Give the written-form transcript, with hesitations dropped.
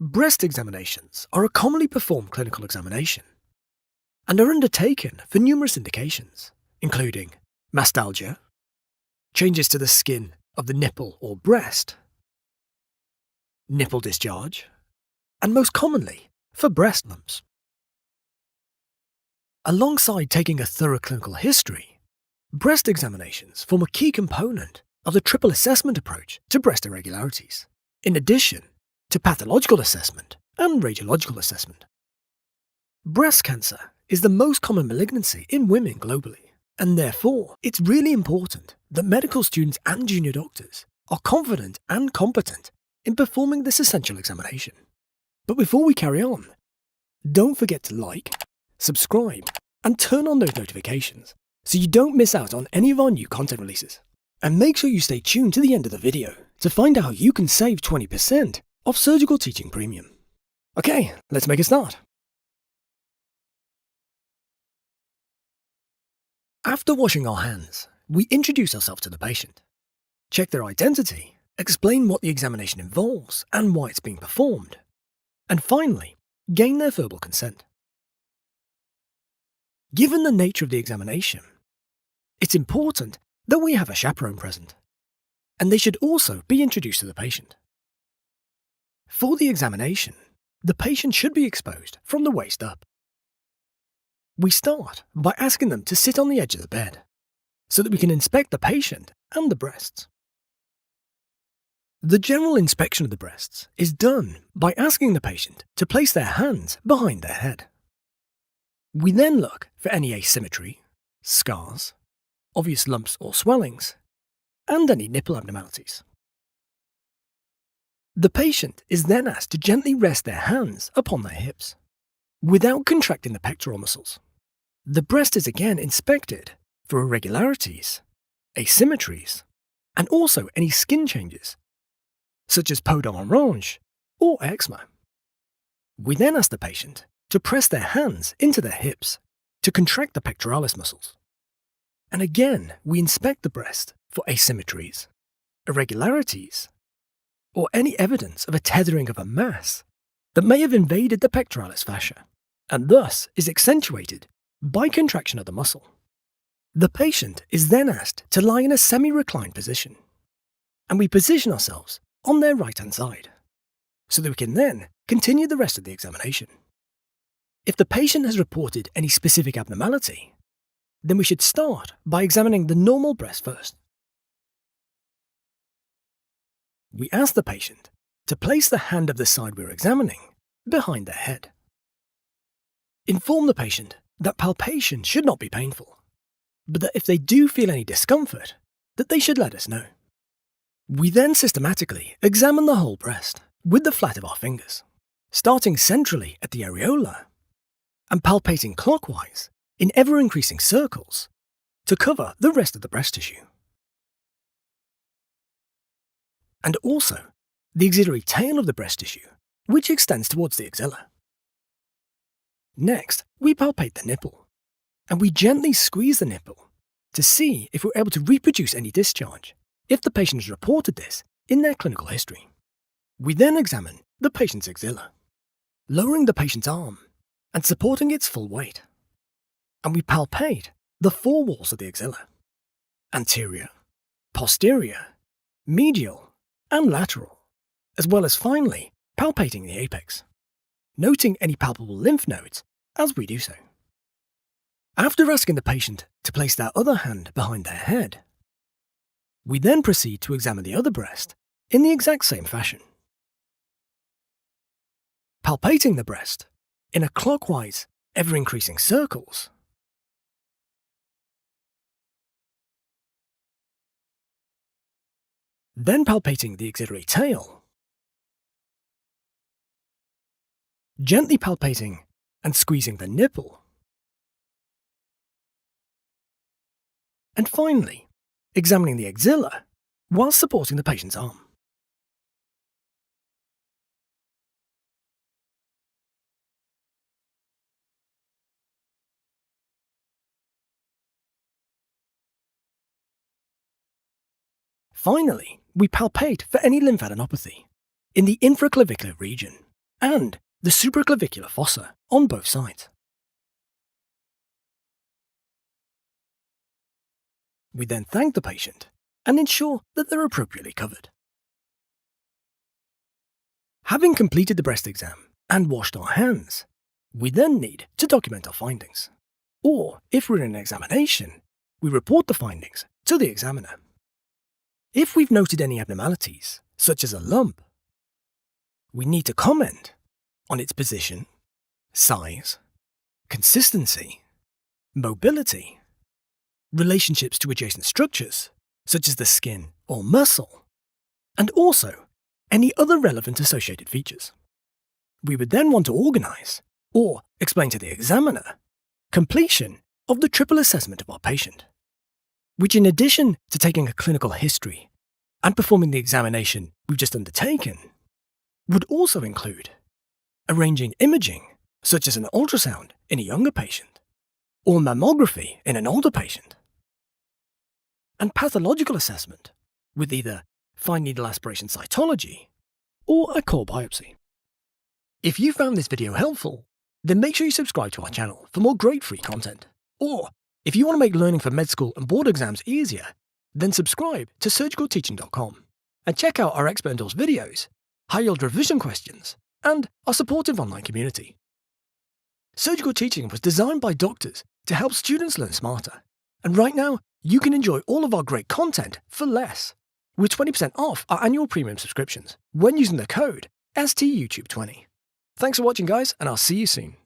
Breast examinations are a commonly performed clinical examination and are undertaken for numerous indications, including mastalgia, changes to the skin of the nipple or breast, nipple discharge, and most commonly, for breast lumps. Alongside taking a thorough clinical history, breast examinations form a key component of the triple assessment approach to breast irregularities, in addition to pathological assessment and radiological assessment. Breast cancer is the most common malignancy in women globally, and therefore it's really important that medical students and junior doctors are confident and competent in performing this essential examination. But before we carry on, don't forget to like, subscribe, and turn on those notifications so you don't miss out on any of our new content releases. And make sure you stay tuned to the end of the video to find out how you can save 20% off surgical teaching premium. Okay, let's make a start. After washing our hands, we introduce ourselves to the patient, check their identity, explain what the examination involves and why it's being performed, and finally, gain their verbal consent. Given the nature of the examination, it's important that we have a chaperone present, and they should also be introduced to the patient. For the examination, the patient should be exposed from the waist up. We start by asking them to sit on the edge of the bed so that we can inspect the patient and the breasts. The general inspection of the breasts is done by asking the patient to place their hands behind their head. We then look for any asymmetry, scars, obvious lumps or swellings, and any nipple abnormalities. The patient is then asked to gently rest their hands upon their hips, without contracting the pectoral muscles. The breast is again inspected for irregularities, asymmetries, and also any skin changes, such as peau d'orange or eczema. We then ask the patient to press their hands into their hips to contract the pectoralis muscles. And again, we inspect the breast for asymmetries, irregularities, or any evidence of a tethering of a mass that may have invaded the pectoralis fascia, and thus is accentuated by contraction of the muscle. The patient is then asked to lie in a semi-reclined position, and we position ourselves on their right-hand side, so that we can then continue the rest of the examination. If the patient has reported any specific abnormality, then we should start by examining the normal breast first. We ask the patient to place the hand of the side we're examining behind their head. Inform the patient that palpation should not be painful, but that if they do feel any discomfort, that they should let us know. We then systematically examine the whole breast with the flat of our fingers, starting centrally at the areola and palpating clockwise in ever-increasing circles to cover the rest of the breast tissue. And also the axillary tail of the breast tissue, which extends towards the axilla. Next, we palpate the nipple, and we gently squeeze the nipple to see if we're able to reproduce any discharge, if the patient has reported this in their clinical history. We then examine the patient's axilla, lowering the patient's arm and supporting its full weight. And we palpate the four walls of the axilla: anterior, posterior, medial, and lateral, as well as finally palpating the apex, noting any palpable lymph nodes as we do so. After asking the patient to place their other hand behind their head, we then proceed to examine the other breast in the exact same fashion, palpating the breast in a clockwise, ever-increasing circles. Then palpating the axillary tail, gently palpating and squeezing the nipple, and finally examining the axilla while supporting the patient's arm. Finally, we palpate for any lymphadenopathy in the infraclavicular region and the supraclavicular fossa on both sides. We then thank the patient and ensure that they're appropriately covered. Having completed the breast exam and washed our hands, we then need to document our findings. Or, if we're in an examination, we report the findings to the examiner. If we've noted any abnormalities, such as a lump, we need to comment on its position, size, consistency, mobility, relationships to adjacent structures, such as the skin or muscle, and also any other relevant associated features. We would then want to organise, or explain to the examiner, completion of the triple assessment of our patient, which, in addition to taking a clinical history and performing the examination we've just undertaken, would also include arranging imaging, such as an ultrasound in a younger patient, or mammography in an older patient, and pathological assessment with either fine needle aspiration cytology or a core biopsy. If you found this video helpful, then make sure you subscribe to our channel for more great free content. Or, if you want to make learning for med school and board exams easier, then subscribe to surgicalteaching.com and check out our expert endorsed videos, high-yield revision questions, and our supportive online community. Surgical Teaching was designed by doctors to help students learn smarter. And right now, you can enjoy all of our great content for less, with 20% off our annual premium subscriptions when using the code STUTube20. Thanks for watching, guys, and I'll see you soon.